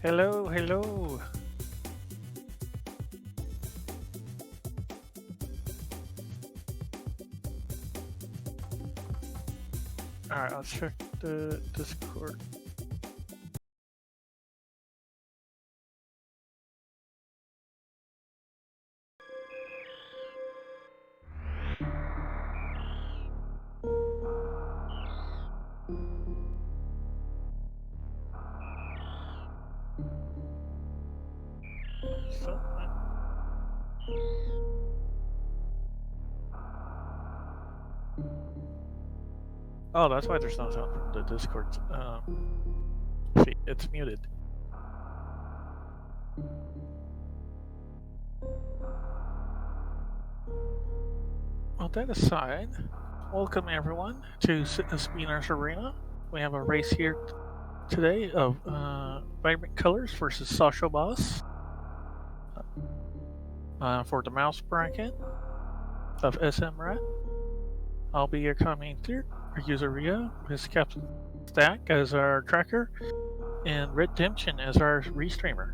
Hello, hello. Alright, I'll check the Discord. So, oh, that's why there's no sound from the Discord feed. It's muted. Well, that aside, welcome everyone to Spinner's Arena. We have a race here today of vibrant colors versus sashoboss for the mouse bracket of SMRAT. I'll be your commentator, our user Rio, with Captain Stack as our tracker, and Redemption as our restreamer.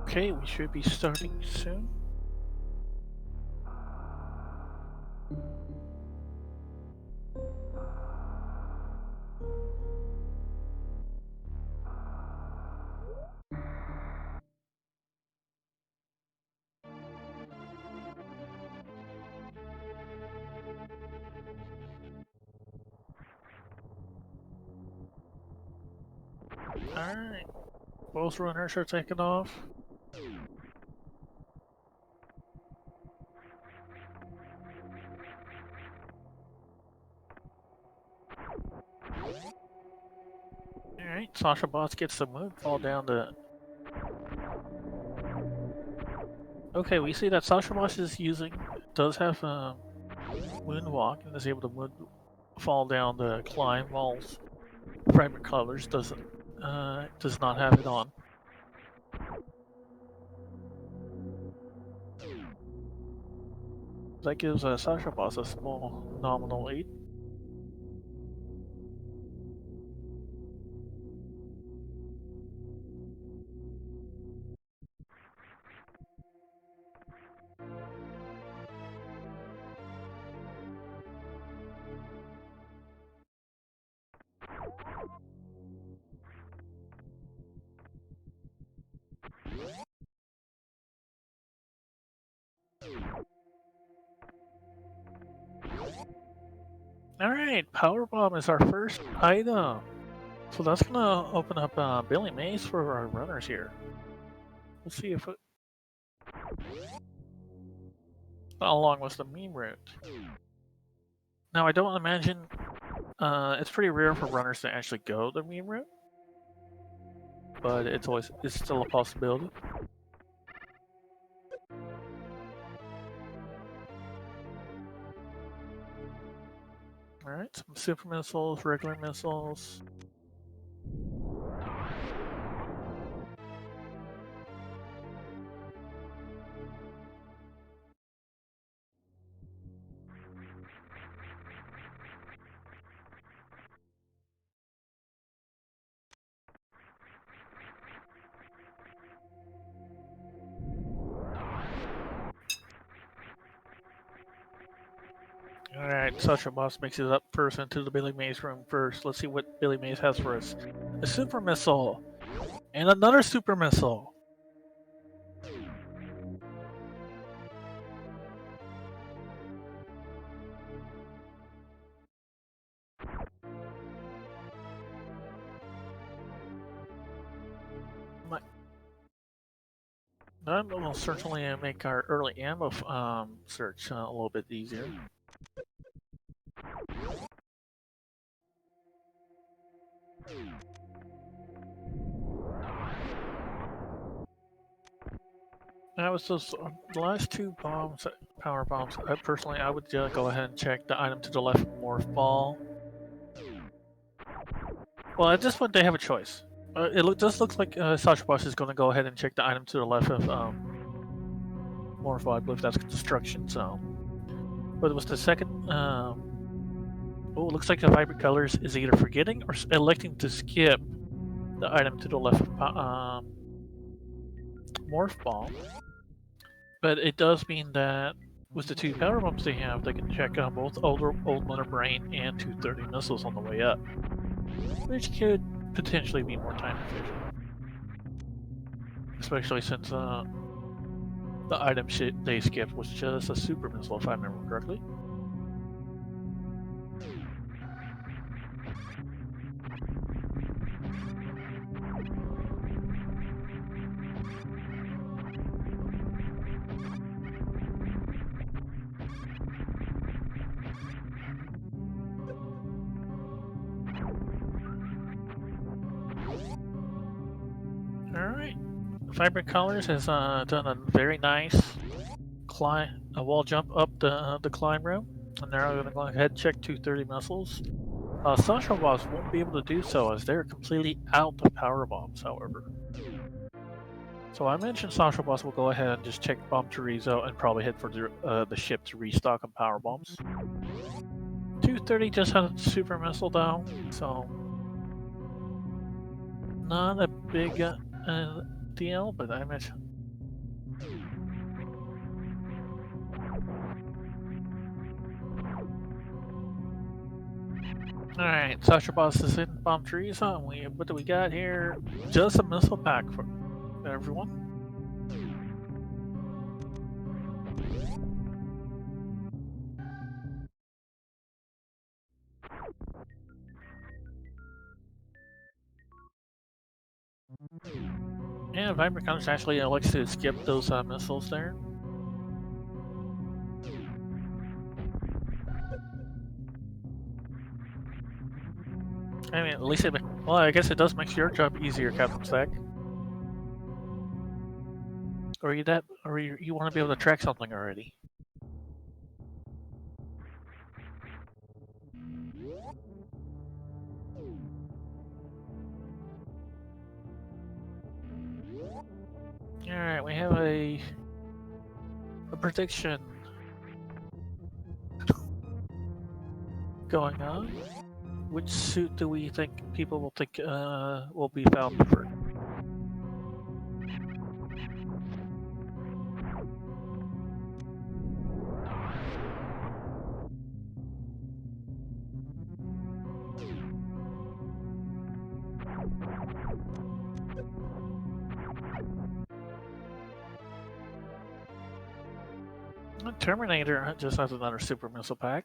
Okay, we should be starting soon. Alright, both runners are taking off. Alright, sashoboss gets the move, fall down to... Okay, we see that sashoboss does have a moonwalk and is able to fall down the climb, while Fragment Colors does not have it on. That gives sashoboss a small nominal lead. Alright, Power Bomb is our first item. So that's gonna open up Billy Mays for our runners here. We'll see if it... along with the meme route. Now, I don't imagine... it's pretty rare for runners to actually go the meme route. But it's still a possibility. Alright, some super missiles, regular missiles. Alright, sashoboss makes it up first into the Billy Mays room first. Let's see what Billy Mays has for us. A super missile! And another super missile! That will certainly make our early ammo search a little bit easier. That was those the last two bombs, power bombs. Personally, I would go ahead and check the item to the left of Morph Ball. Well, at this point, they have a choice. Does look like sashoboss is going to go ahead and check the item to the left of Morph Ball. I believe that's Destruction Zone. But it was the second. Oh, it looks like the Vibrant Colors is either forgetting or electing to skip the item to the left of Morph Ball. But it does mean that with the two power bombs they have, they can check on both Old Mother Brain and 230 missiles on the way up, which could potentially be more time efficient. Especially since the item they skipped was just a super missile, if I remember correctly. Alright. Vibrant Colors has done a very nice a wall jump up the climb room. And now we're going to go ahead and check 230 missiles. sashoboss won't be able to do so as they're completely out of power bombs, however. So I mentioned sashoboss will go ahead and just check Bomb Chorizo and probably head for the ship to restock on power bombs. 230 just had a super missile though, so not a big deal, but I mentioned. Alright, sashoboss is in Bomb Chorizo, and what do we got here? Just a missile pack for everyone. Yeah, Vibrant Colors actually elects to skip those missiles there. I mean, at least well, I guess it does make your job easier, Captain Stack. Or you want to be able to track something already. Alright, we have a prediction going on. Which suit do we think people will think will be found first? Terminator just has another super missile pack.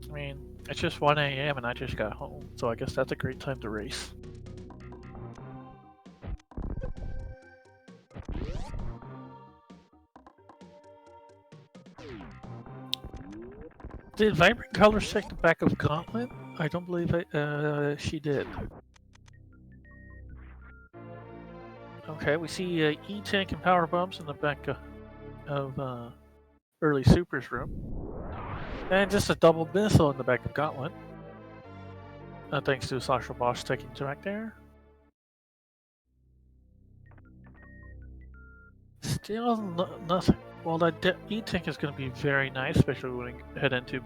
I mean, it's just 1 a.m. and I just got home, so I guess that's a great time to race. Did Vibrant Colors check the back of Gauntlet? I don't believe she did. Okay, we see E-Tank and power bombs in the back of early Super's room. And just a double missile in the back of Gauntlet. Thanks to sashoboss taking it back there. Still nothing. Well, that E-Tank is going to be very nice, especially when we head into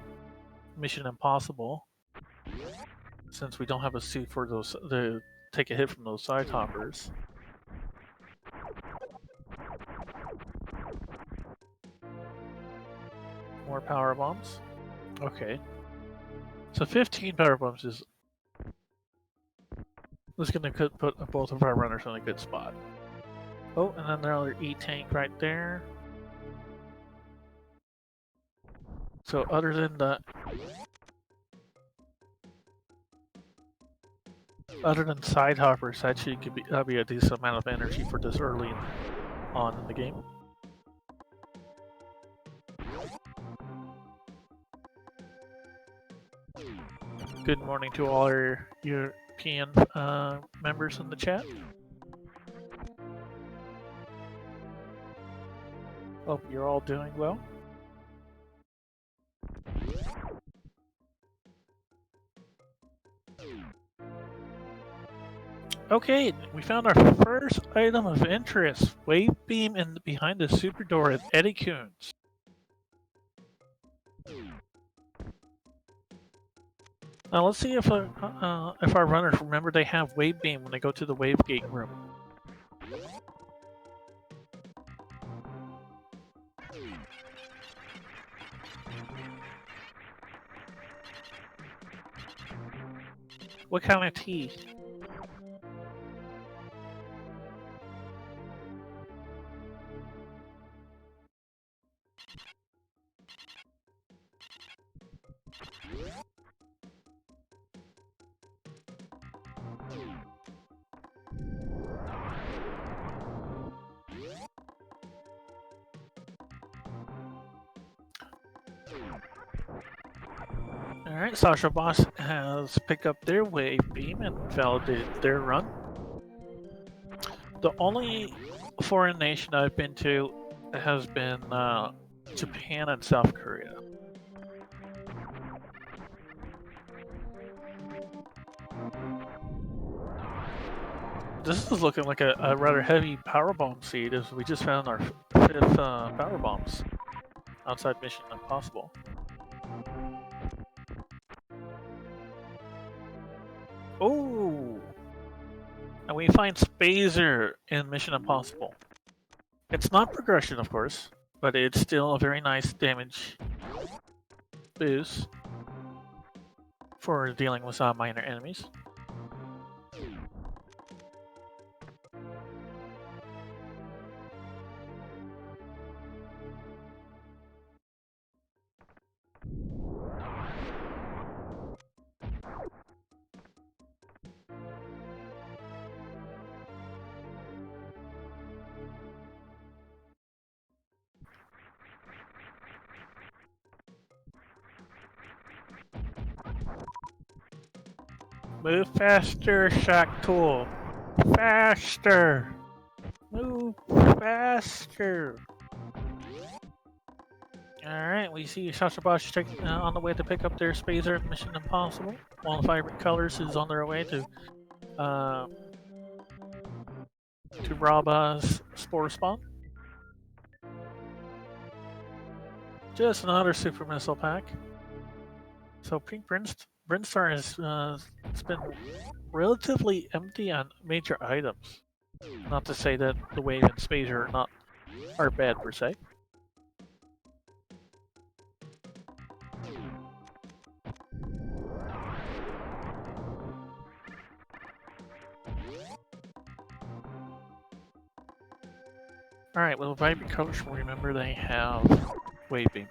Mission Impossible. Since we don't have a suit for those to take a hit from those side hoppers. More power bombs. Okay. So 15 power bombs is going to put both of our runners in a good spot. Oh, and then another E-tank right there. So other than side hoppers, actually could be a decent amount of energy for this early on in the game. Good morning to all our European members in the chat. Hope you're all doing well. Okay, we found our first item of interest. Wave beam behind the super door at Eddie Coons. Now let's see if our runners remember they have wave beam when they go to the wave gate room. What kind of tea? Alright, sashoboss has picked up their wave beam and validated their run. The only foreign nation I've been to has been Japan and South Korea. This is looking like a rather heavy power bomb seed, as we just found our 5th power bombs outside Mission Impossible. Oh! And we find Spazer in Mission Impossible. It's not progression, of course, but it's still a very nice damage boost for dealing with minor enemies. Move faster, Shock Tool. Faster! Move faster! Alright, we see sashoboss on the way to pick up their Spazer in Mission Impossible, while the Vibrant Colors is on their way to rob Spore Spawn. Just another Super Missile pack. So Pink Brinstar has been relatively empty on major items. Not to say that the Wave and Spazer are bad per se. Alright, well, Vibrant Colors will remember they have Wave Beam.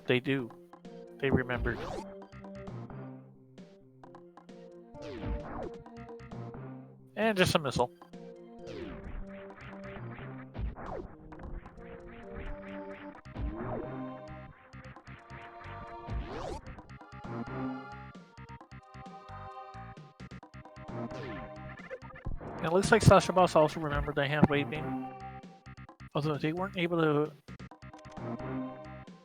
They do. They remembered. And just a missile. And it looks like sashoboss also remembered they have Wave Beam. Although they weren't able to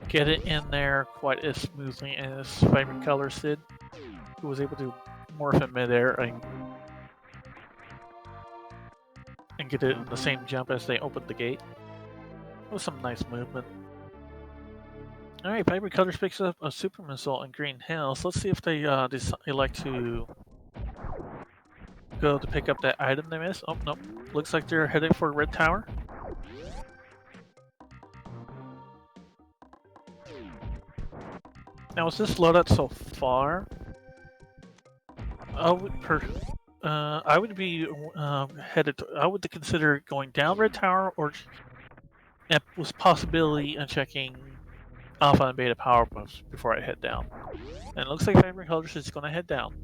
get it in there quite as smoothly as Vibrant Colors did, who was able to morph in midair and get it in the same jump as they opened the gate. It was some nice movement. Alright, Vibrant Colors picks up a Super Missile in Green Hills. Let's see if they elect to go to pick up that item they missed. Oh, nope. Looks like they're heading for Red Tower. Now, is this loadout so far? I would be headed. I would consider going down Red Tower, or with possibility of checking Alpha and Beta power pumps before I head down. And it looks like Favorite Colors is going to head down,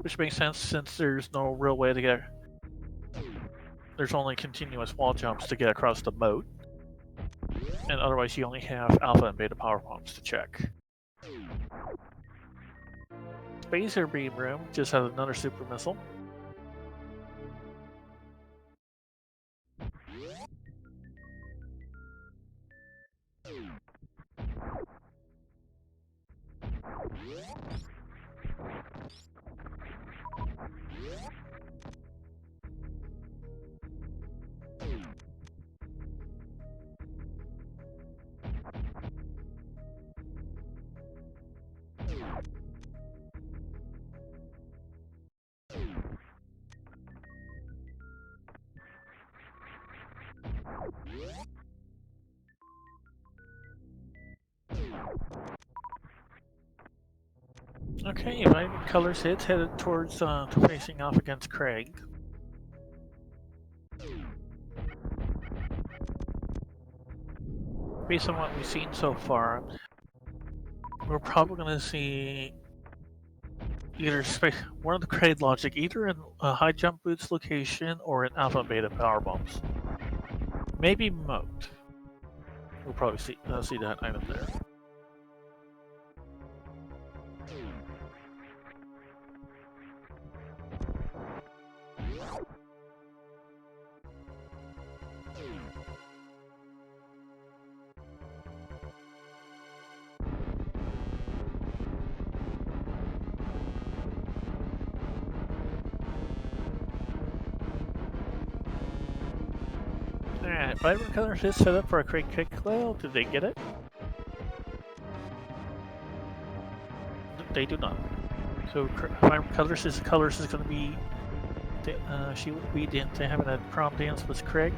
which makes sense since there's no real way to get. There's only continuous wall jumps to get across the moat, and otherwise you only have Alpha and Beta power pumps to check. Spacer Beam Room just has another super missile. Okay, Vitamin Colors hits headed towards facing off against Craig. Based on what we've seen so far, we're probably going to see either one of the Craig logic, either in a high jump boots location or in Alpha and Beta power bombs. Maybe moat. We'll probably see that item there. Alright, Vitamin Colors is set up for a Craig kick clail. Did they get it? They do not. So Vitamin Colors is going to be. She will be having a prom dance with Craig.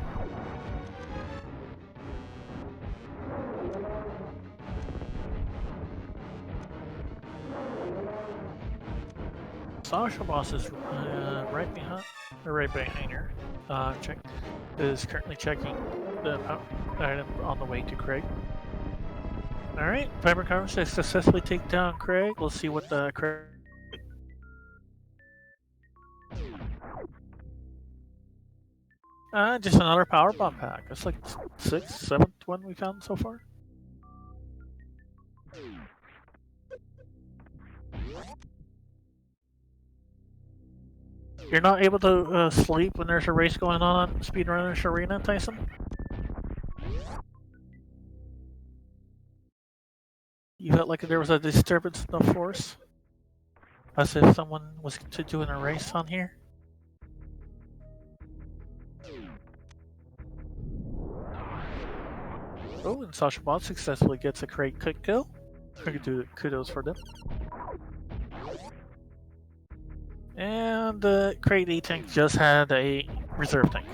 Sashoboss is right behind her. Is currently checking the item on the way to Craig. Alright, Fiber Conference has successfully taken down Craig. We'll see what the Craig. Just another power bomb pack. That's like 6th, 7th one we found so far. You're not able to sleep when there's a race going on Speedrunners Arena, Tyson? You felt like there was a disturbance in the force? As if someone was doing a race on here? Oh, and SashoBoss successfully gets a Craig quick kill. Kudos for them. And the Craig E-Tank just had a reserve tank.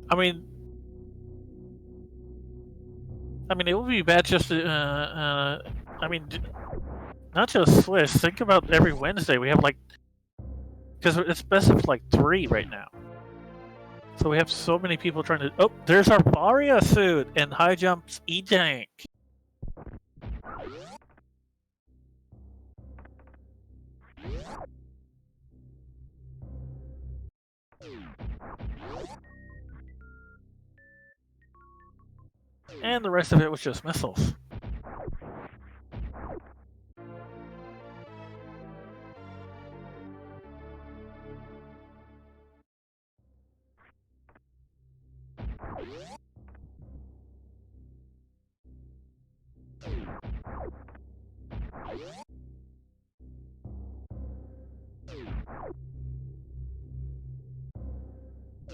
I mean, it would be bad just to, I mean, not just Swiss. Think about every Wednesday we have like, because it's best of like 3 right now. So we have so many people trying to. Oh, there's our Varia suit and high jumps E-Tank. And the rest of it was just missiles.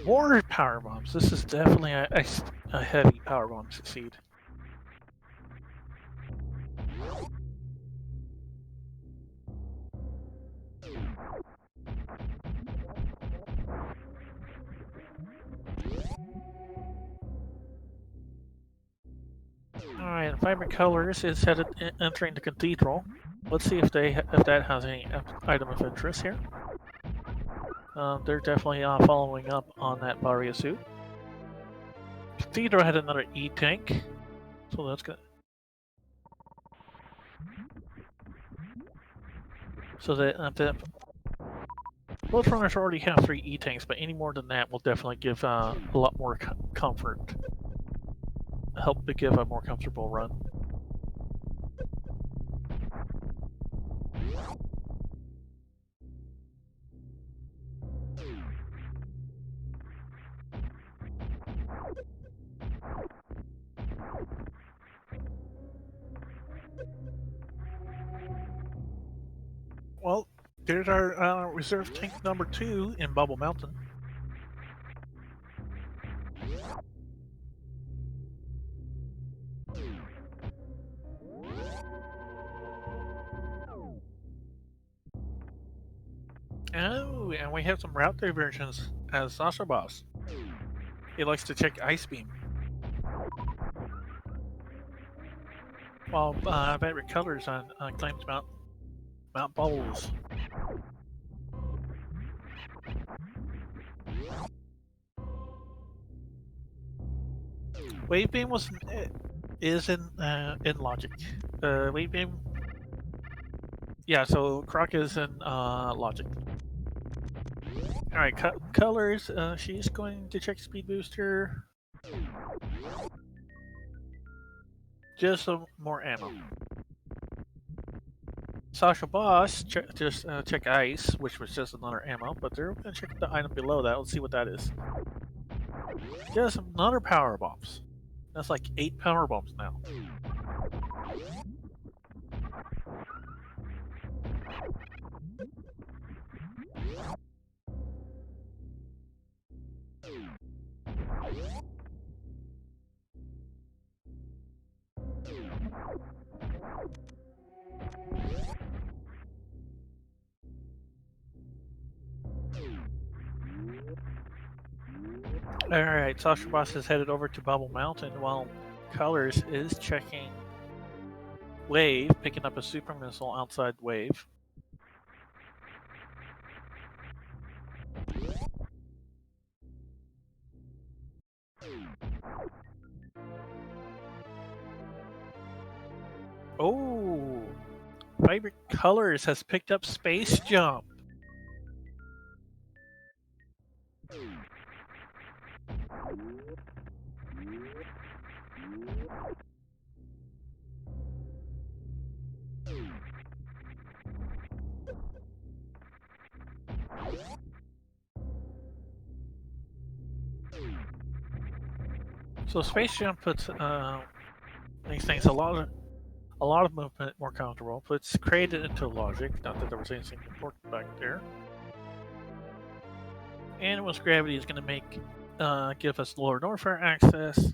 More power bombs. This is definitely a heavy power bomb succeed. Alright, Vibrant Colors is headed entering the cathedral. Let's see if that has any item of interest here. They're definitely following up on that Varia suit. Cathedral had another E-tank, so that's good. So that both runners already have 3 E-tanks, but any more than that will definitely give a lot more comfort. Help to give a more comfortable run. Well, there's our reserve tank number 2 in Bubble Mountain. Oh, and we have some route diversions as sashoboss. He likes to check Ice Beam. While Vibrant Colors claims Mount Bubbles. Wave Beam is in Logic. Wave Beam. Yeah, so Croc is in Logic. Alright, Colors, she's going to check Speed Booster. Just some more ammo. Sashoboss, check Ice, which was just another ammo, but they're going to check the item below that. Let's see what that is. Just another Power Bombs. That's like 8 Power Bombs now. Alright, Sashoboss is headed over to Bubble Mountain while Colors is checking Wave, picking up a super missile outside Wave. Oh, Vibrant Colors has picked up Space Jump. So Space Jump puts makes things a lot of movement more comfortable. Puts created into Logic. Not that there was anything important back there. Animal's Gravity is going to give us lower Norfair access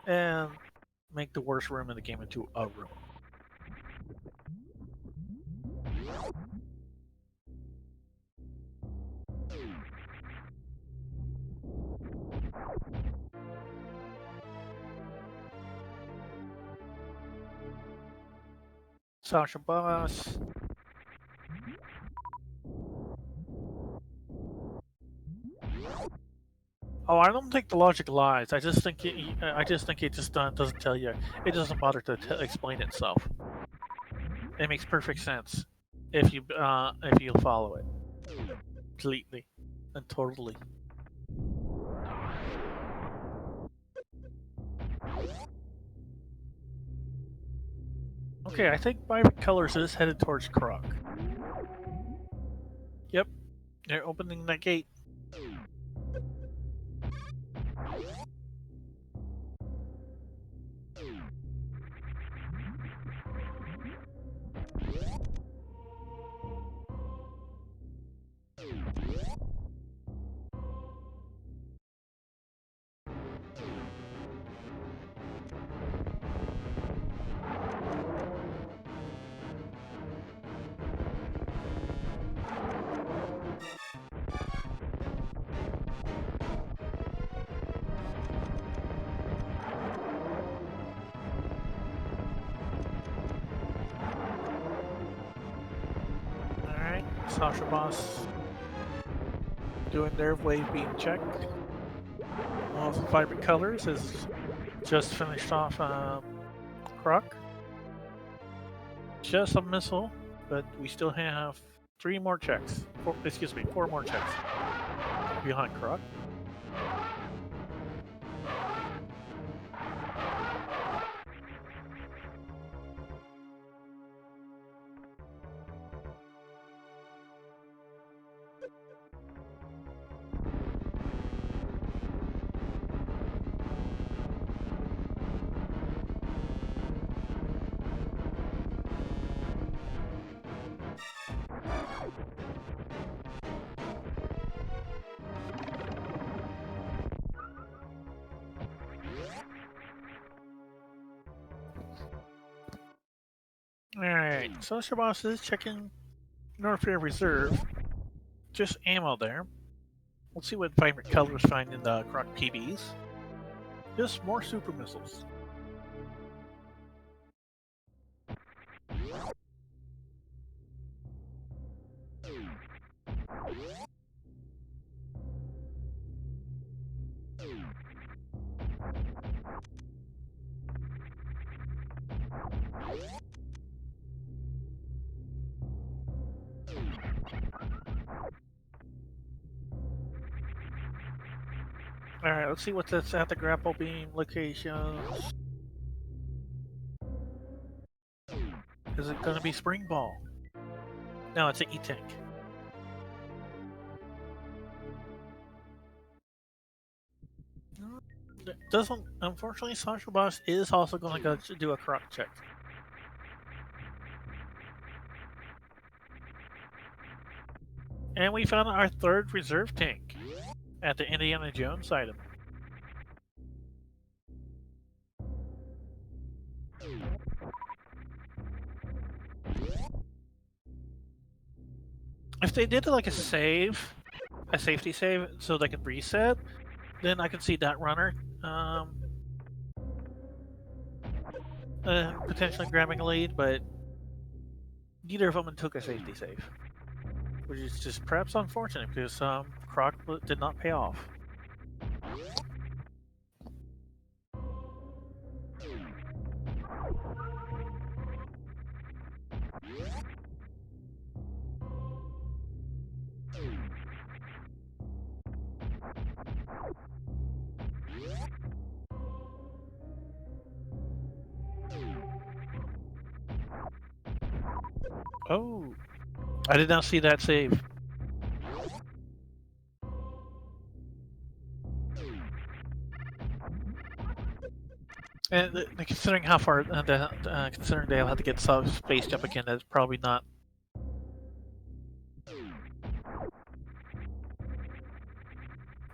and make the worst room in the game into a room. Sashoboss. Oh, I don't think the logic lies. I just think it just doesn't tell you. It doesn't bother to explain itself. It makes perfect sense if you follow it completely and totally. Okay, I think Vibrant Colors is headed towards Croc. Yep, they're opening that gate. sashoboss doing their wave beam check. Well, Vibrant Colors has just finished off Croc. Just a missile, but we still have 4 more checks behind Croc. Alright, so sashoboss is checking Norfair Reserve. Just ammo there. Let's see what Vibrant Colors find in the Croc PBs. Just more super missiles. Alright, let's see what's at the grapple beam locations. Is it gonna be Spring Ball? No, it's an E-Tank. Doesn't, unfortunately, sashoboss is also gonna go to do a Croc check. And we found our 3rd reserve tank at the Indiana Jones item. If they did like a safety save, so they could reset, then I could see that runner potentially grabbing a lead, but neither of them took a safety save, which is just perhaps unfortunate because Croc did not pay off. Oh, I did not see that save. And considering how far, considering they'll have to get space jump again, that's probably not.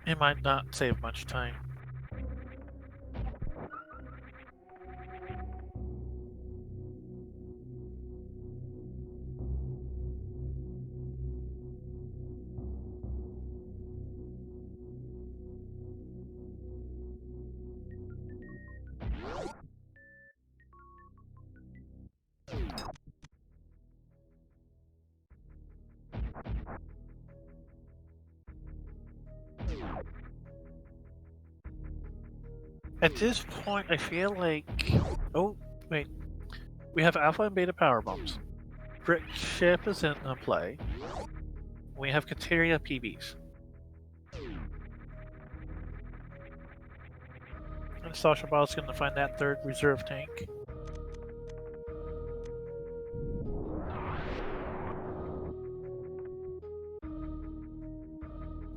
It might not save much time. At this point, I feel like... Oh, wait. We have Alpha and Beta power bombs. Brick Ship is in play. We have Kateria PBs. And sashoboss is going to find that 3rd reserve tank.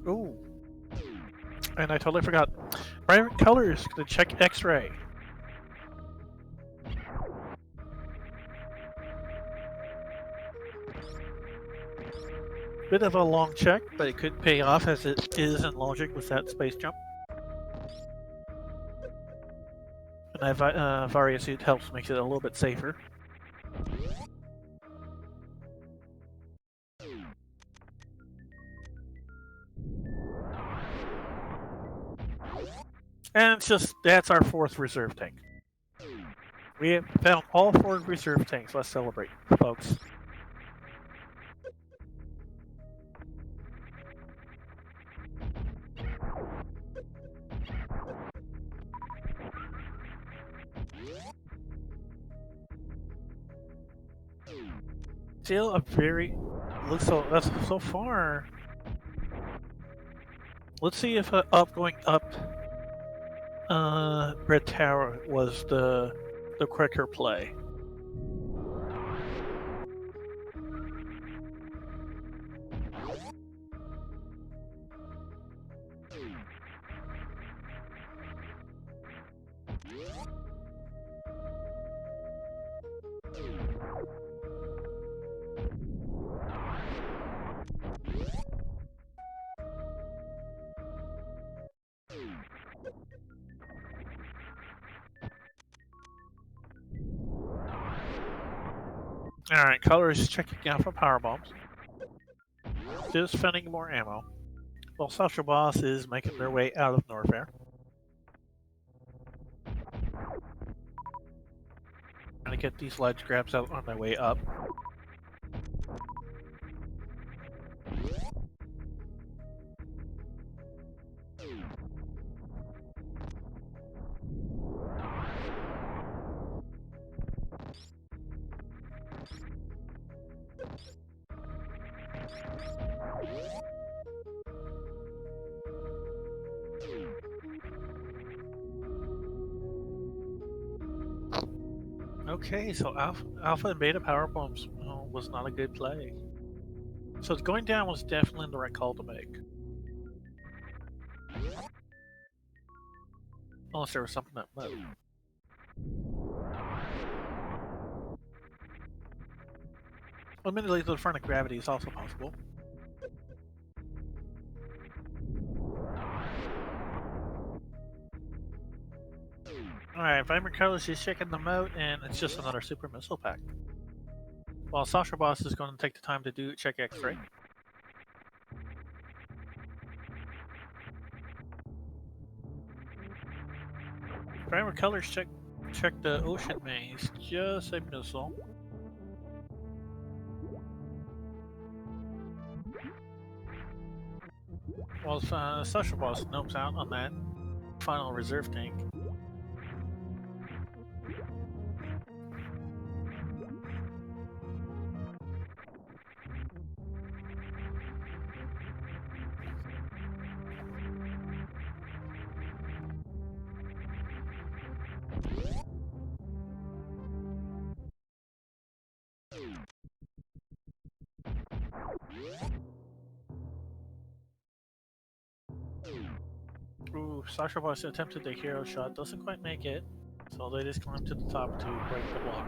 Ooh. And I totally forgot. Vibrant Colors to check X-ray. Bit of a long check, but it could pay off as it is in logic with that space jump. And that Varia suit helps make it a little bit safer. And it's just, that's our 4th reserve tank. We have found all 4 reserve tanks. Let's celebrate, folks. Still a very looks so that's so far. Let's see if up going up Red Tower was the quicker play. Alright, Color is checking out for power bombs. Still spending more ammo. While sashoboss is making their way out of Norfair. Trying to get these ledge grabs out on their way up. Okay, so Alpha and Beta power bombs was not a good play. So going down was definitely the right call to make. Unless there was something that moved. Admittedly, the front of gravity is also possible. Alright, Vibrant Colors is checking the moat, and it's just another super missile pack. While Sasha Boss is going to take the time to check X-ray. Vibrant Colors check the ocean maze, just a missile. While Sasha Boss gnomes out on that final reserve tank. Ooh, Sasha Boss attempted the hero shot, doesn't quite make it, so they just climb to the top to break the block.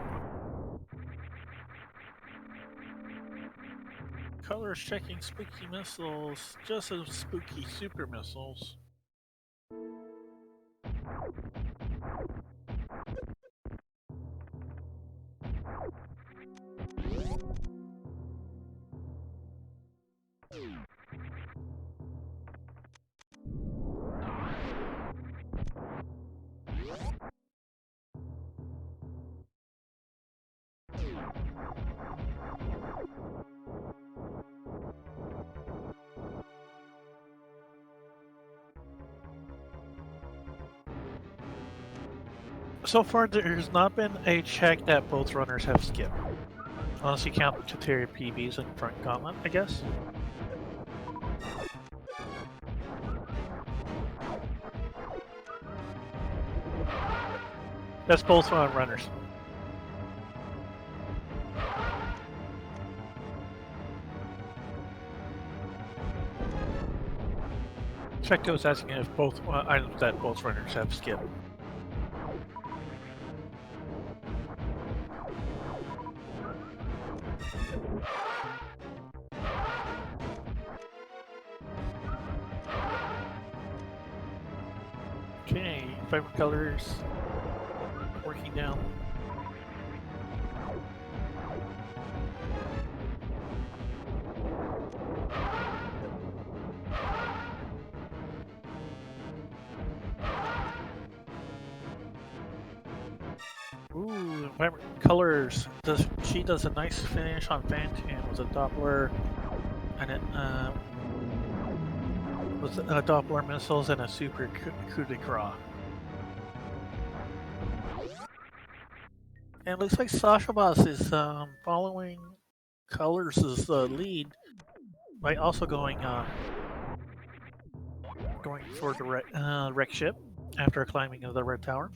Colors checking spooky missiles, just as spooky super missiles. So far, there's not been a check that both runners have skipped. Unless you count the Kateria PBs and front gauntlet, I guess. That's both runners. Check goes asking if both items that both runners have skipped. Okay, Vibrant Colors working down. Ooh, Vibrant Colors. She does a nice finish on Phantom with a Doppler and it with Doppler missiles and a super coup de grace. And it looks like Sasha Boss is following colors is the lead by also going for the wreck ship after climbing the red tower.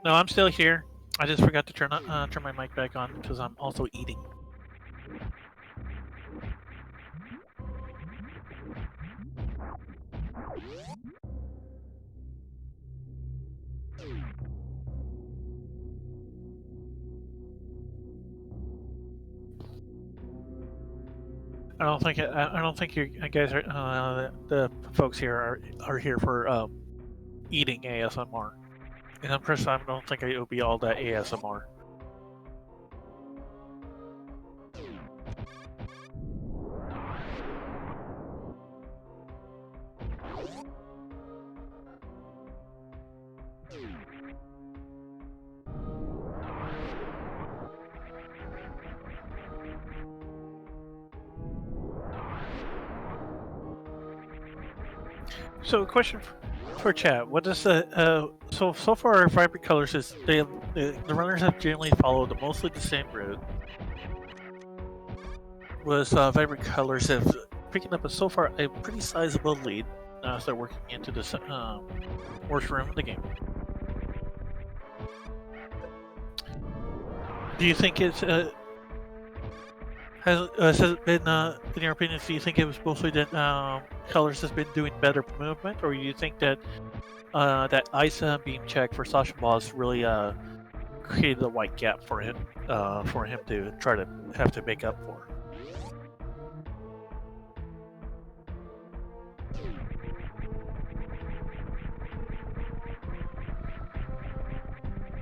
No, I'm still here. I just forgot to turn my mic back on because I'm also eating. I don't think you guys are the folks here are here for eating ASMR. And of course, I don't think it would be all that ASMR. So, question for chat: what is so far? Vibrant colors is the runners have generally followed mostly the same route. Was vibrant colors have picking up so far a pretty sizable lead as they're working into this worst room in the game. Do you think it's has it been in your opinion? Do you think it was mostly that colors has been doing better movement, or do you think that that ISA beam check for sashoboss really created a white gap for him to try to have to make up for?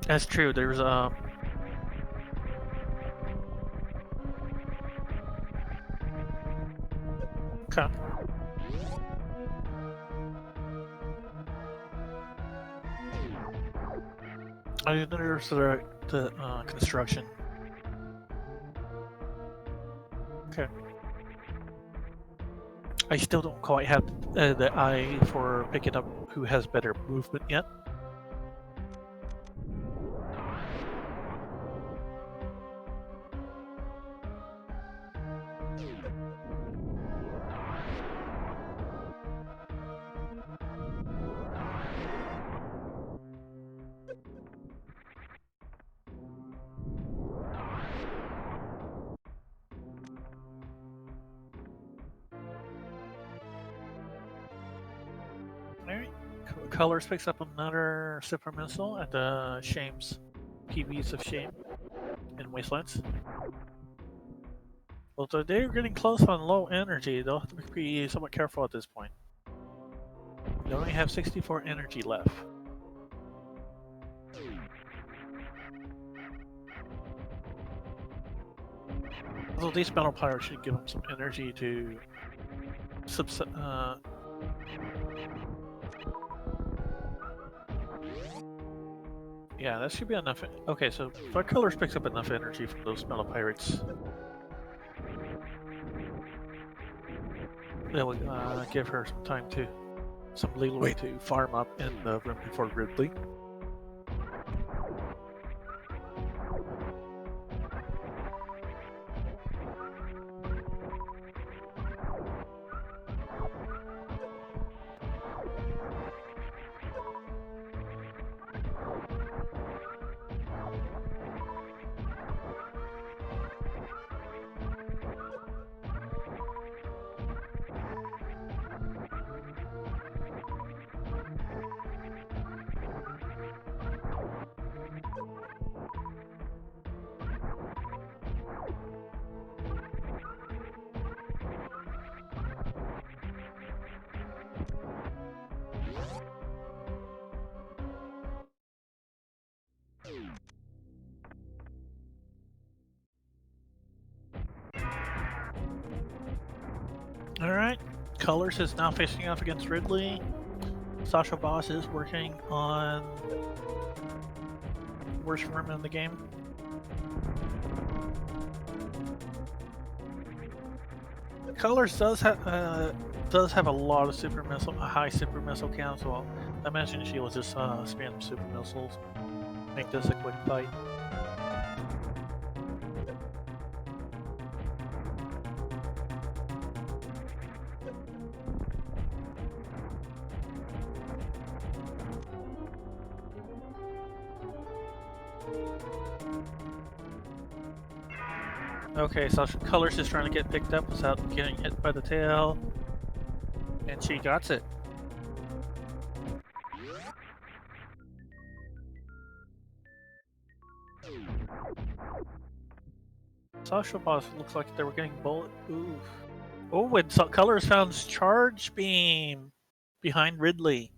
That's true. There's okay. I didn't notice the construction. Okay. I still don't quite have the eye for picking up who has better movement yet. Alright. Colors picks up another super missile at the Shame's PBs of Shame in Wastelands. Although they're getting close on low energy, they'll have to be somewhat careful at this point. They only have 64 energy left. Although these metal pirates should give them some energy to yeah, that should be enough. Okay, so if our colors picks up enough energy from those metal pirates, that will give her some time to, some leeway to farm up in the room before Ridley. Alright, Colors is now facing off against Ridley. sashoboss is working on worst room in the game. Colors does have a lot of super missile, a high super missile count, so I imagine she will just spam super missiles, make this a quick fight. Okay, so Colors is trying to get picked up without getting hit by the tail, and she got it. sashoboss looks like they were getting bullet. Ooh. Oh, and Colors found charge beam behind Ridley.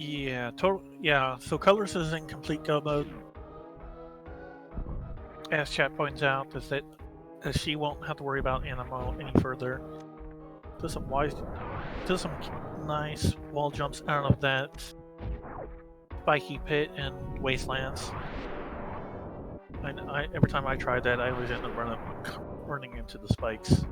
Yeah, total. Yeah, so colors is in complete go mode. As chat points out, is that she won't have to worry about Animo any further. Does some nice wall jumps out of that spiky pit and wastelands. Every time I tried that, I always end up running into the spikes.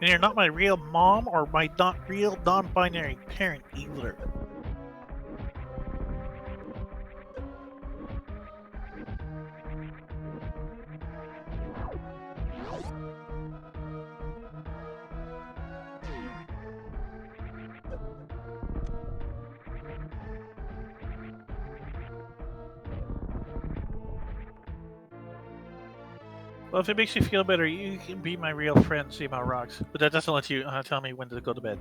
And you're not my real mom or my real non-binary parent either. Well, if it makes you feel better, you can be my real friend, see about rocks. But that doesn't let you tell me when to go to bed.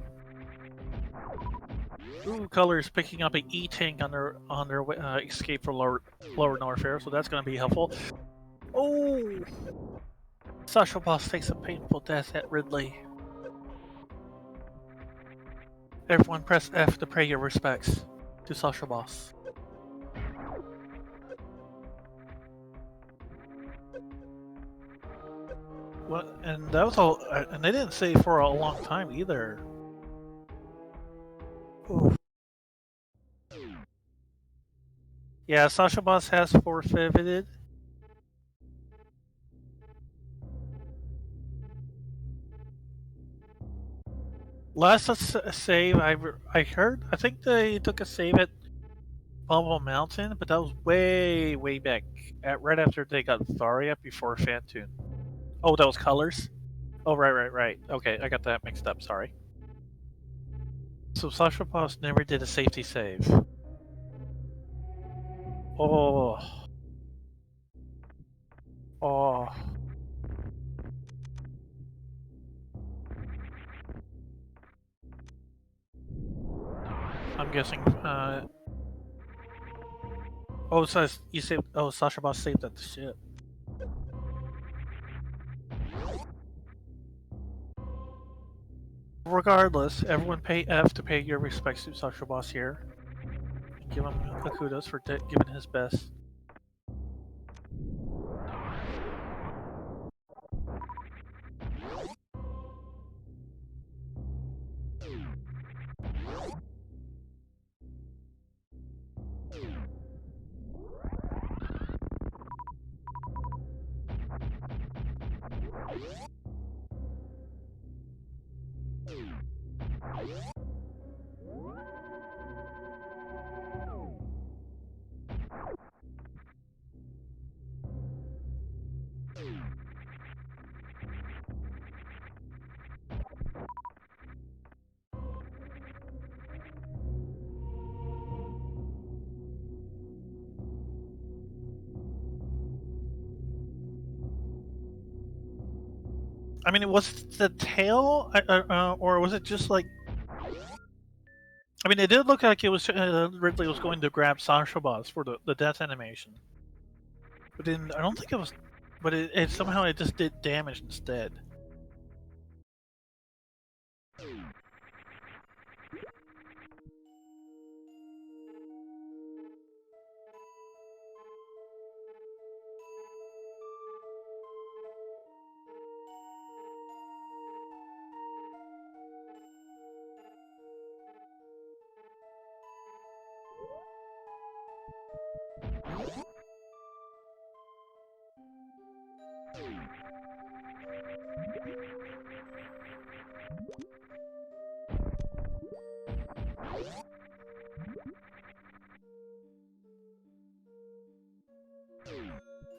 Ooh, Color's picking up an E-tank on their escape from lower Norfair, so that's going to be helpful. Oh! Sashoboss takes a painful death at Ridley. Everyone press F to pay your respects to Sashoboss. Well, and that was all, and they didn't say for a long time either. Ooh. Yeah, Sashoboss has forfeited. Last save I heard, I think they took a save at Bubble Mountain, but that was way back, right after they got Varia before Phantoon. Oh, that was Colors? Oh, right. Okay, I got that mixed up, sorry. So Sashoboss never did a safety save. Oh. I'm guessing, oh, it says you saved, oh, Sashoboss saved that ship. Regardless, everyone pay F to pay your respects to Sashoboss here. Give him a kudos for giving his best. I mean, was it the tail, or was it just like? I mean, it did look like it was Ridley was going to grab Sashoboss for the death animation, but then I don't think it was. But it somehow it just did damage instead.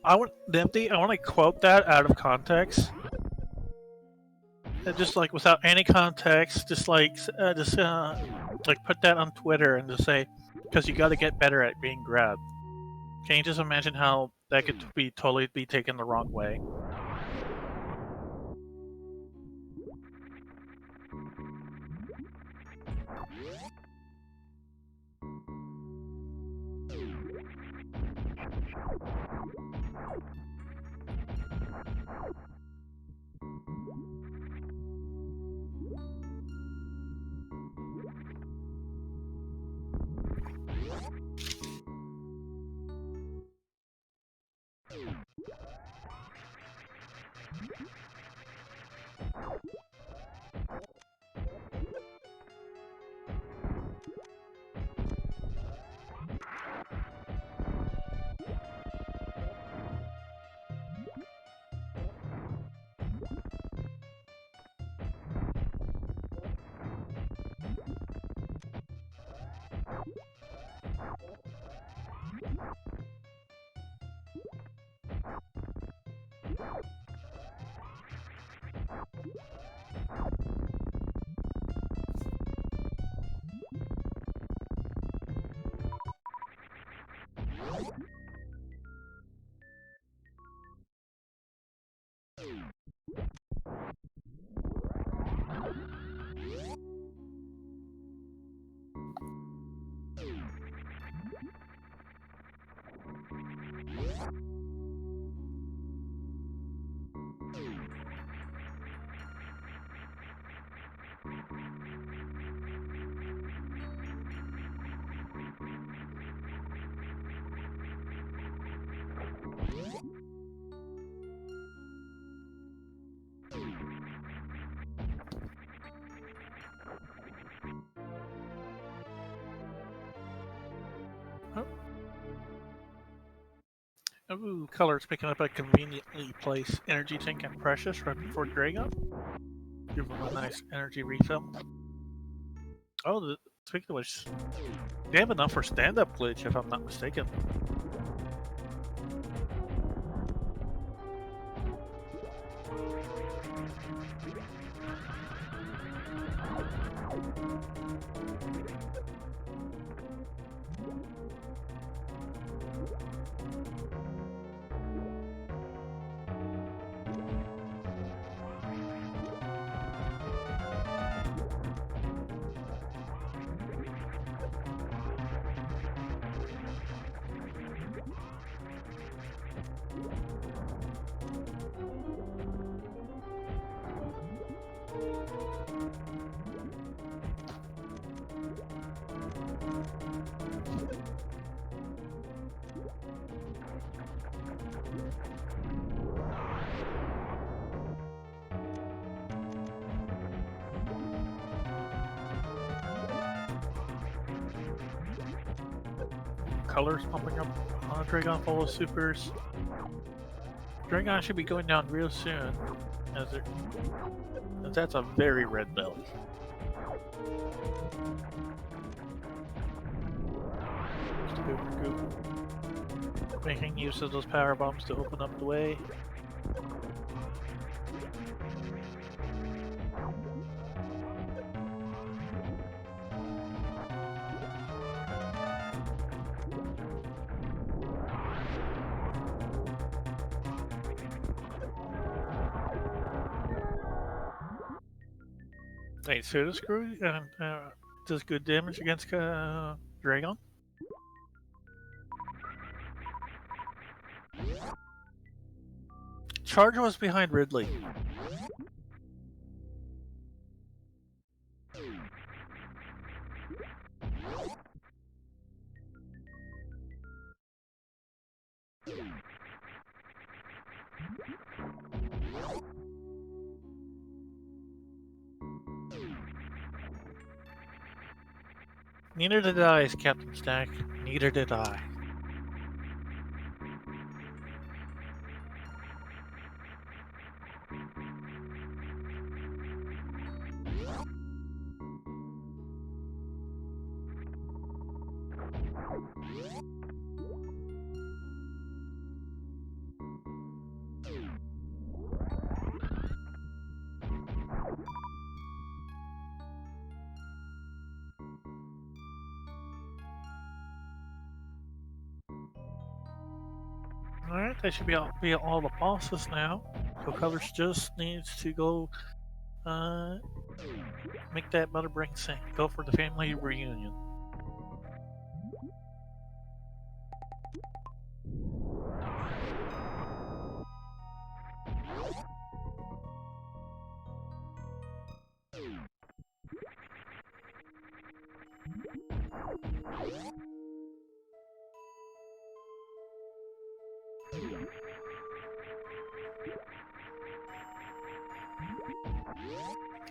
I want to quote that out of context. just like without any context, just like put that on Twitter and just say, because you got to get better at being grabbed. Can you just imagine how that could be totally be taken the wrong way? Ooh, Color's picking up a conveniently placed energy tank and Precious right before Dragon. Give him a nice energy refill. Oh, speaking of which, they have enough for stand-up glitch, if I'm not mistaken. Colors pumping up on Dragon full of supers. Dragon should be going down real soon, as that's a very red belly. Making use of those power bombs to open up the way. Wait, Soda Screw does good damage against Dragon? Charge was behind Ridley. Neither did I, Captain Stack. Neither did I. Alright, that should be all the bosses now. So Colors just needs to go make that Butterbrain sing. Go for the family reunion.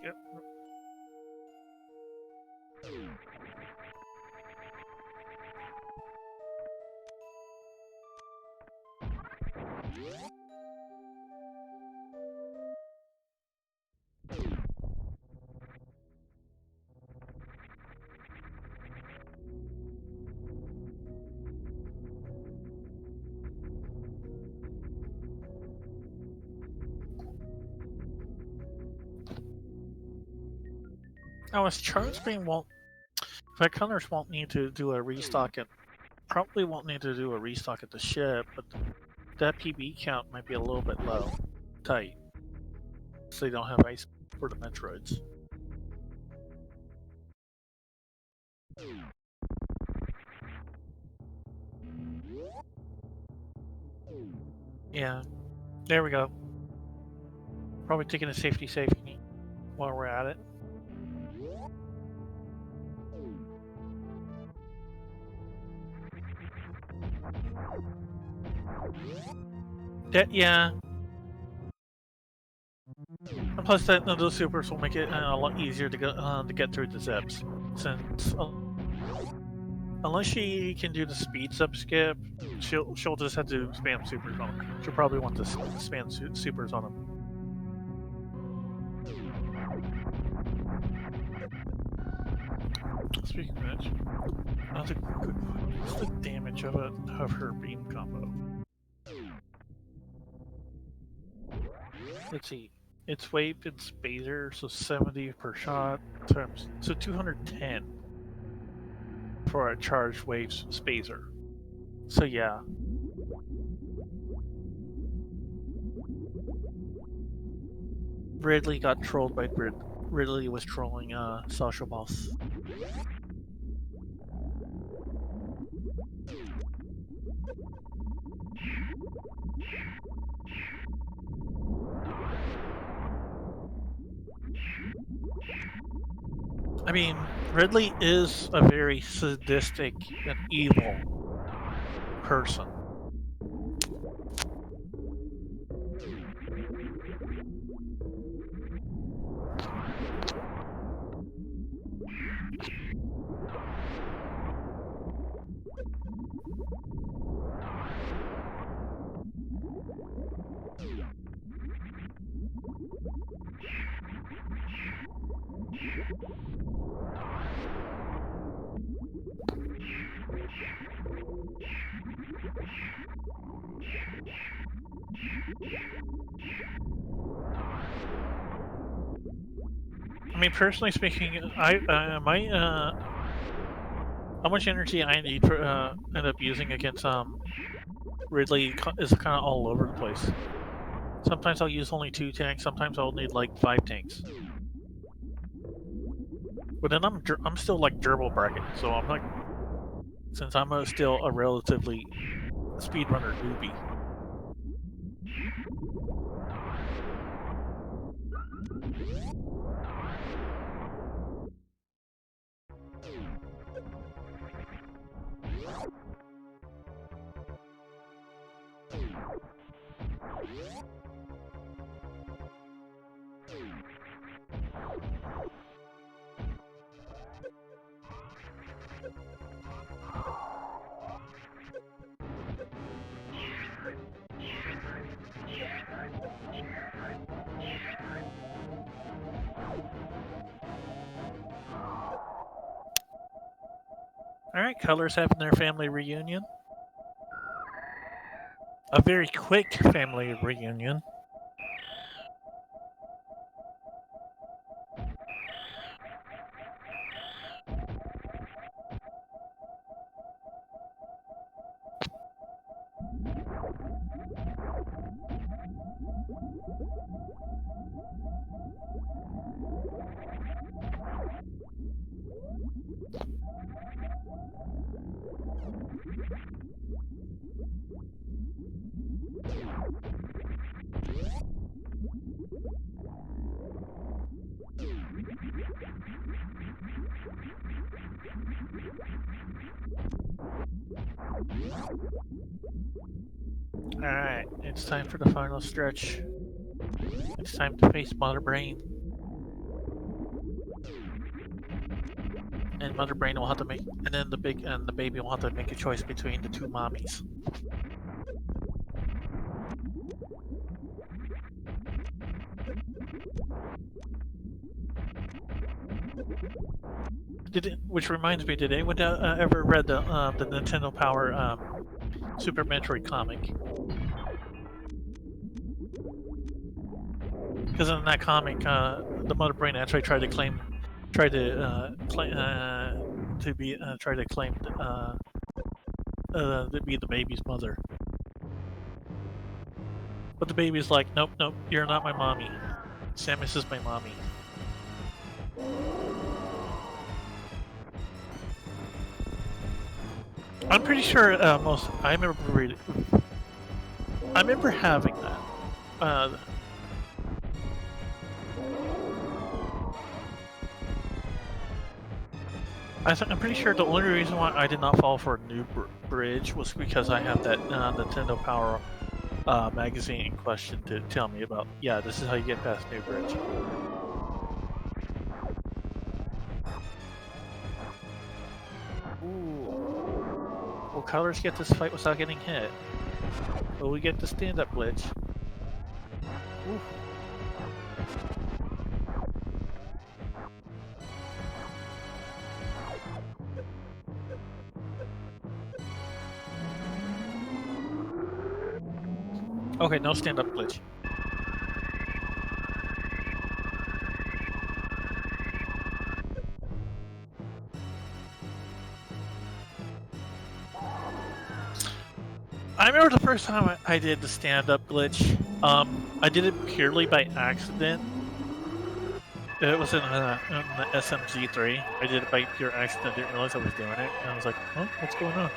Yep. Now, as Charleston won't, Vet Colors won't need to do a restock at, probably won't need to do a restock at the ship, but that PB count might be a little bit low, tight, so they don't have ice for the Metroids. Yeah, there we go. Probably taking a safety while we're at it. Yeah. And plus, those supers will make it a lot easier to get through the zips, since unless she can do the speed sub skip, she'll just have to spam supers on them. She'll probably want to spam supers on them. Speaking of which, what's the damage of her beam combo? Let's see. It's wave and spazer, so 70 per shot times, so 210 for a charged wave spazer. So yeah. Ridley got trolled by Ridley was trolling sashoboss. I mean, Ridley is a very sadistic and evil person. I mean, personally speaking, how much energy I need to end up using against Ridley is kind of all over the place. Sometimes I'll use only 2 tanks. Sometimes I'll need like 5 tanks. But then I'm still like gerbil bracket, so I'm like, since I'm still a relatively speedrunner newbie. Alright, Colors having their family reunion. A very quick family reunion. Alright, it's time for the final stretch. It's time to face Mother Brain. And Mother Brain will have to make, and then the baby will have to make a choice between the two mommies. Which reminds me, did anyone ever read the Nintendo Power Super Metroid comic? Because in that comic, the Mother Brain actually tried to claim to be the baby's mother. But the baby's like, nope, nope, you're not my mommy. Samus is my mommy. I'm pretty sure I remember having that. I'm pretty sure the only reason why I did not fall for a new bridge was because I have that Nintendo Power magazine in question to tell me about, yeah, this is how you get past new bridge. Ooh. Will Colors get this fight without getting hit? Will we get the stand-up glitch? Ooh. Okay, no stand-up glitch. I remember the first time I did the stand-up glitch. I did it purely by accident. It was in the SMZ3. I did it by pure accident. Didn't realize I was doing it. And I was like, huh? What's going on?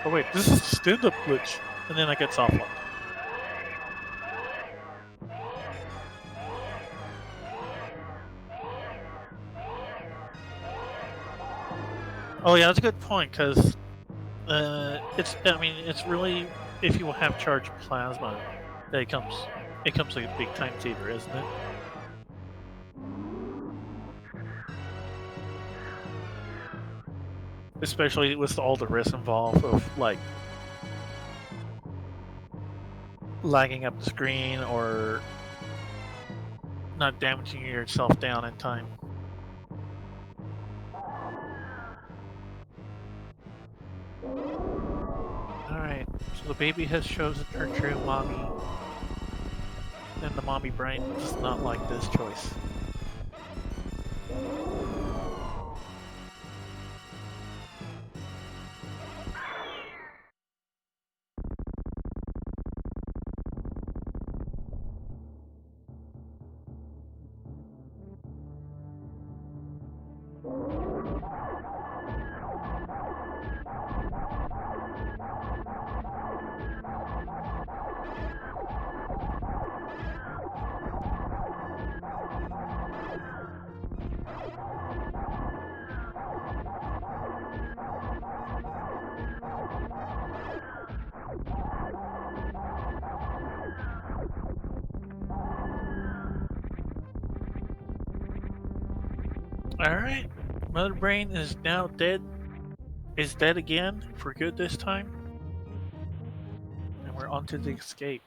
Oh wait, this is the stand-up glitch. And then I get soft locked. Oh yeah, that's a good point, because it's really, if you have charged plasma, that it comes like a big time saver, isn't it? Especially with all the risks involved of like lagging up the screen or not damaging yourself down in time. Alright, so the baby has chosen her true mommy. And the mommy brain does not like this choice. Alright, Mother Brain is now dead. Is dead again, for good this time. And we're on to the escape.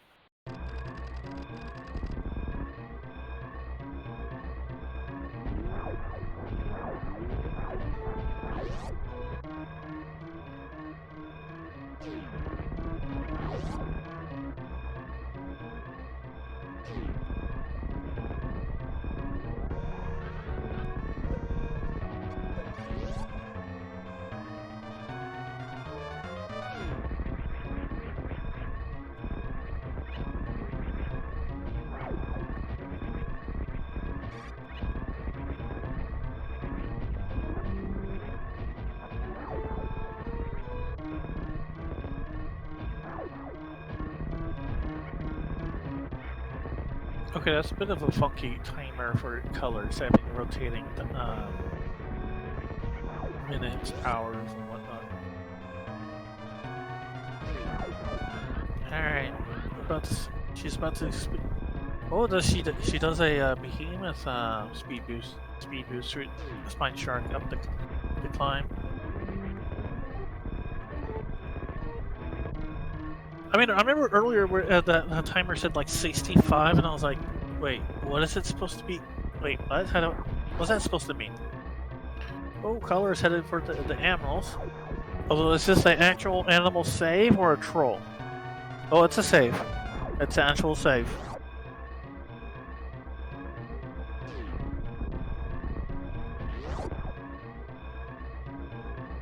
Okay, that's a bit of a funky timer for colors, having rotating minutes, hours, and whatnot. Alright. She's about to. Oh, does she? She does a behemoth speed boost through the spine shark up the climb. I mean, I remember earlier where the timer said like 65, and I was like, wait, what is it supposed to be? Wait, what? What's that supposed to mean? Oh, color is headed for the animals. Although, is this an actual animal save or a troll? Oh, it's a save. It's an actual save.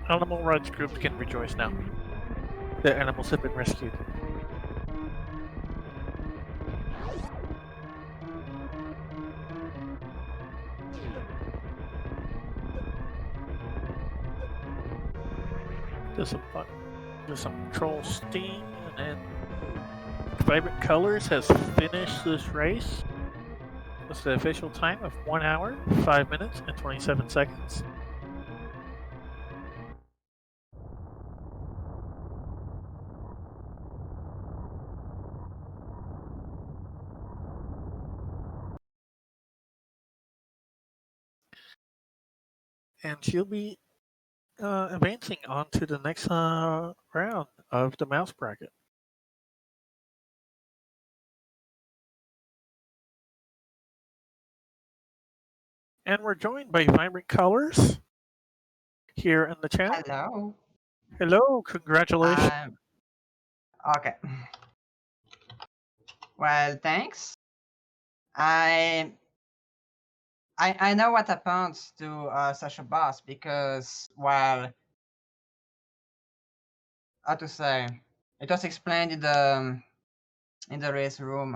Animal rights groups can rejoice now. The animals have been rescued. There's some troll steam, and then Vibrant Colors has finished this race with the official time of 1 hour, 5 minutes, and 27 seconds. And she'll be advancing on to the next round of the mouse bracket. And we're joined by Vibrant Colors here in the chat. Hello. Hello, congratulations. Okay. Well, thanks. I know what happened to sashoboss because, well, how to say, it was explained in the race room,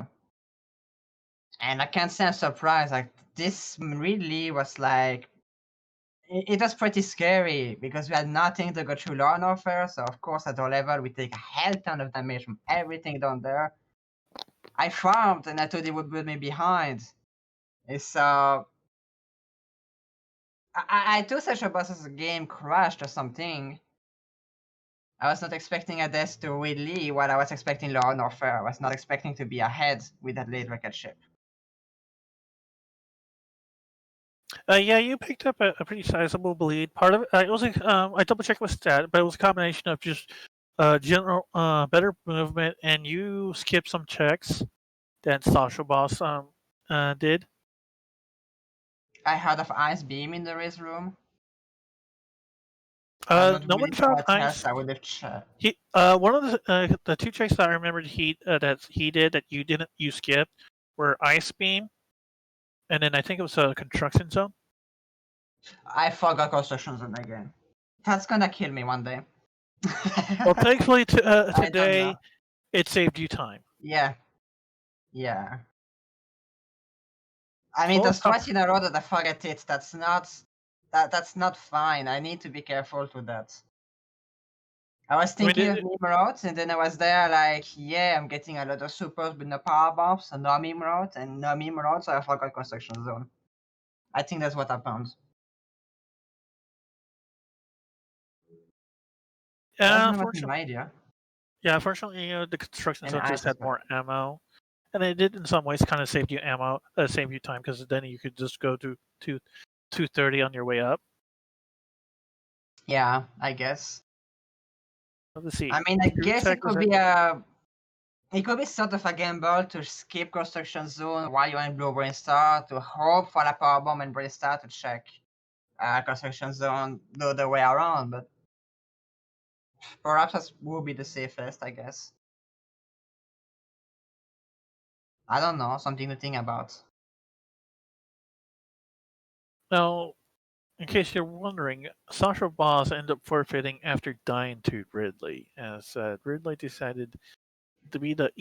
and I can't say I'm surprised. Like this really was like it was pretty scary because we had nothing to go through law and warfare. So of course at our level we take a hell ton of damage from everything down there. I farmed and I thought it would put me behind. So I thought sashoboss's game crashed or something. I was not expecting a death to Ridley while I was expecting law and warfare. I was not expecting to be ahead with that late rocket ship. Yeah, you picked up a pretty sizable bleed. Part of it, I was I double checked with stat, but it was a combination of just general better movement, and you skipped some checks that sashoboss did. I heard of ice beam in the race room. No one found ice. I would have checked. He one of the two checks that I remembered that he did that you skipped were ice beam, and then I think it was a construction zone. I forgot construction zone again. That's gonna kill me one day. Well, thankfully today it saved you time. Yeah. Yeah. I mean, there's twice in a row that I forget it. That's not fine. I need to be careful to that. I was thinking of meme routes, and then I was there like, yeah, I'm getting a lot of supers but no power bombs, and no meme route, and no meme route, so I forgot construction zone. I think that's what happened. Yeah, unfortunately, the construction zone just had more ammo, and it did in some ways kind of save you time because then you could just go to 230 on your way up. Yeah, I guess. Let's see. I mean, I guess it could be sort of a gamble to skip construction zone while you're in blue brain star to hope for a power bomb and brain star to check construction zone the other way around, but perhaps that would be the safest, I guess. I don't know, something to think about. Now, in case you're wondering, sashoboss ended up forfeiting after dying to Ridley, as Ridley decided to be the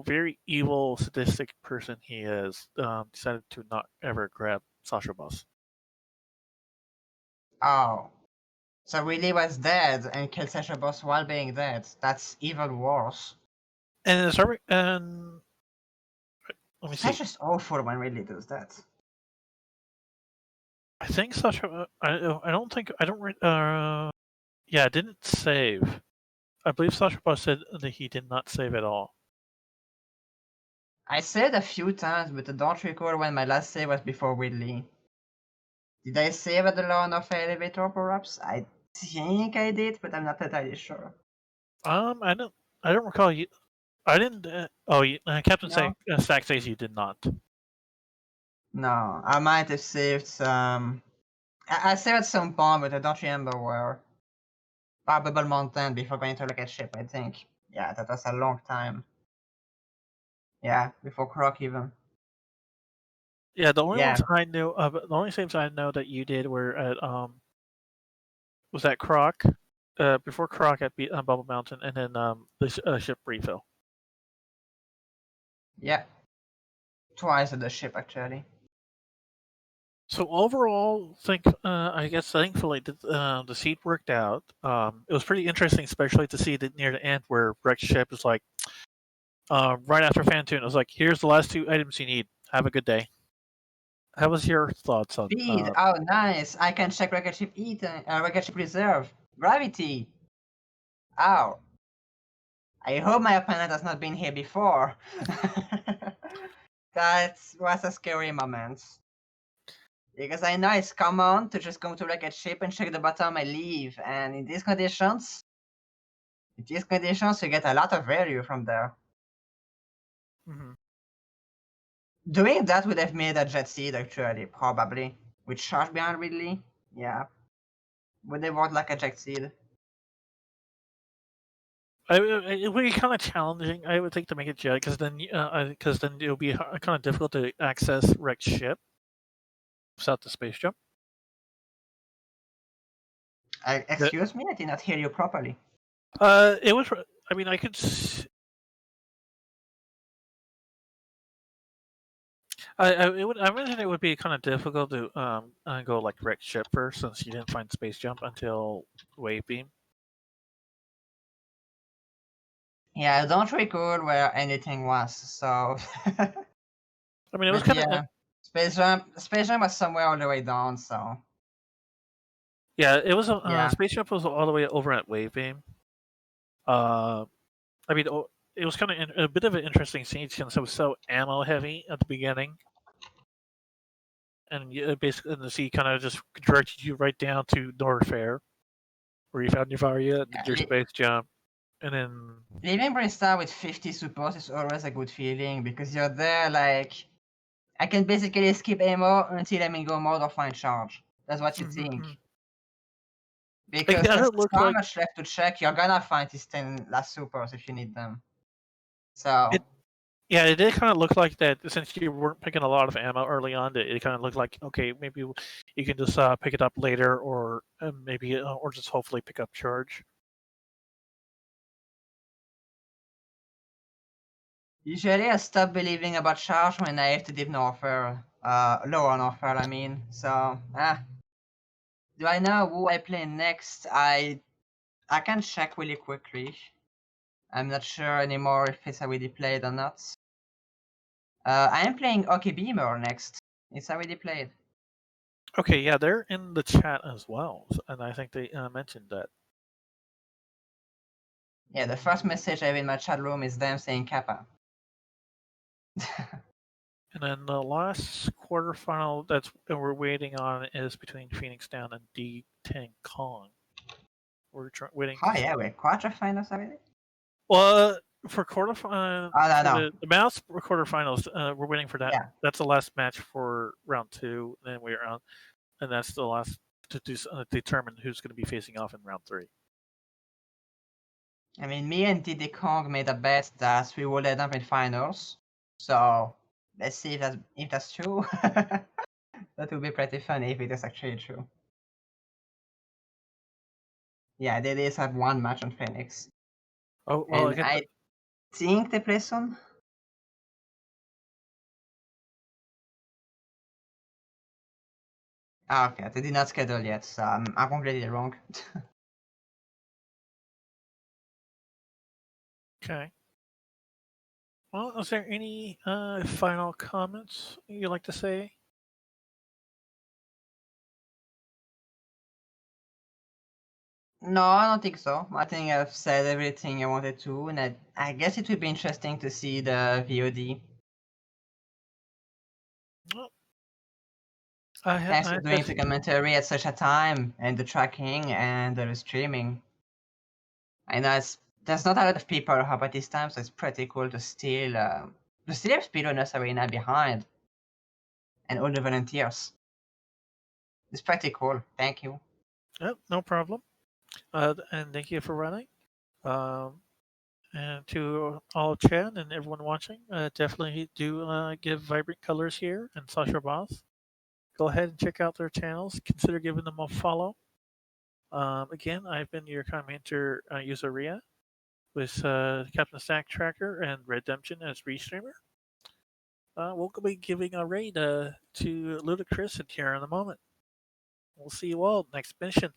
very evil, sadistic person he is, decided to not ever grab sashoboss. Oh. So Ridley was dead and killed sashoboss while being dead. That's even worse. And let me see. That's just awful when Ridley does that. I think Sasha. I don't think I don't. Yeah, it didn't save. I believe sashoboss said that he did not save at all. I saved a few times, but I don't recall when my last save was before Whitley. Did I save at the lawn of elevator perhaps? I think I did, but I'm not entirely sure. I don't recall you. I didn't. Captain No? Stack says you did not. No, I might have saved some. I saved at some point, but I don't remember where. Probable Mountain before going to look at ship, I think. Yeah, that was a long time. Yeah, before Croc even. Yeah, the only Yeah, ones I knew, the only saves I know that you did were at was that Croc, before Croc at Bubble Mountain, and then the ship refill. yeah. Twice at the ship actually. So overall, I guess thankfully the seed worked out. It was pretty interesting, especially to see that near the end where Rex ship is like, right after Fantoon, it was like, here's the last 2 items you need. Have a good day. How was your thoughts on? Speed, oh nice. I can check rocket ship rocket ship reserve. Gravity. Ow. I hope my opponent has not been here before. That was a scary moment. Because I know it's common to just go to rocket ship and check the bottom and leave. And in these conditions, you get a lot of value from there. Mhm. Doing that would have made a jet seed actually, probably. With charge behind Ridley, yeah. Would have worked like a jet seed. It would be kind of challenging, I would think, to make it jet, because then it would be kind of difficult to access Rex ship without the space jump. The- Excuse me, I did not hear you properly. It was. I mean, I imagine it would be kind of difficult to go like Rex ship first, since you didn't find space jump until wave beam. Yeah, I don't recall where anything was, so. I mean, it was But kind of yeah, Space Jam was somewhere all the way down, so yeah. It was yeah. space jump was all the way over at wave beam. Uh, I mean, it was kind of a bit of an interesting scene since it was so ammo heavy at the beginning, and basically the sea kind of just directed you right down to Norfair, where you found your Varia and did your Yeah, space jump, and then leaving Bristol with 50 supports is always a good feeling because you're there like I can basically skip ammo until I'm in go mode or find charge. That's what you think. Like Because that, there's it looked so like much left to check, you're gonna find these 10 last supers if you need them. So it. Yeah, it did kind of look like that since you weren't picking a lot of ammo early on. It kind of looked like, okay, maybe you can just pick it up later, or or just hopefully pick up charge. usually I stop believing about charge when I have to deep Norfair, lower Norfair I mean. So do I know who I play next? I can check really quickly. I'm not sure anymore if it's already played or not. I am playing Hockey Beamer next. It's already played. Okay, yeah, they're in the chat as well, and I think they mentioned that. Yeah, the first message I have in my chat room is them saying Kappa. And then the last quarterfinal that we're waiting on is between Phoenix Down and D10 Kong. We're waiting Oh to see. yeah, we're quarterfinals already? Well, for Oh no, for no. the mouse quarterfinals, we're waiting for that. Yeah. That's the last match for round 2. Then we're on, and that's the last to determine who's going to be facing off in round 3. I mean, me and Diddy Kong made a bet that we would end up in finals. So let's see if that's true. That would be pretty funny if it is actually true. Yeah, they just have one match on Phoenix. Oh well, And again, I think they play soon. Ah, okay, they did not schedule yet, so I'm completely wrong. okay. Well, is there any final comments you'd like to say? No, I don't think so. I think I've said everything I wanted to, and I guess it would be interesting to see the VOD. Thanks for doing the Definitely. commentary at such a time, and the tracking and the streaming. I know there's not a lot of people about this time, so it's pretty cool to still have speedrunners arena behind and all the volunteers. It's pretty cool. Thank you. Yep, no problem. And thank you for running. Um, and to all chat and everyone watching, definitely do give Vibrant Colors here and Sasha Boss. Go ahead and check out their channels. Consider giving them a follow. Again, I've been your commenter, Useria, with Captain Stack Tracker and Redemption as restreamer. We'll be giving a raid to Ludacris here in a moment. We'll see you all next mission.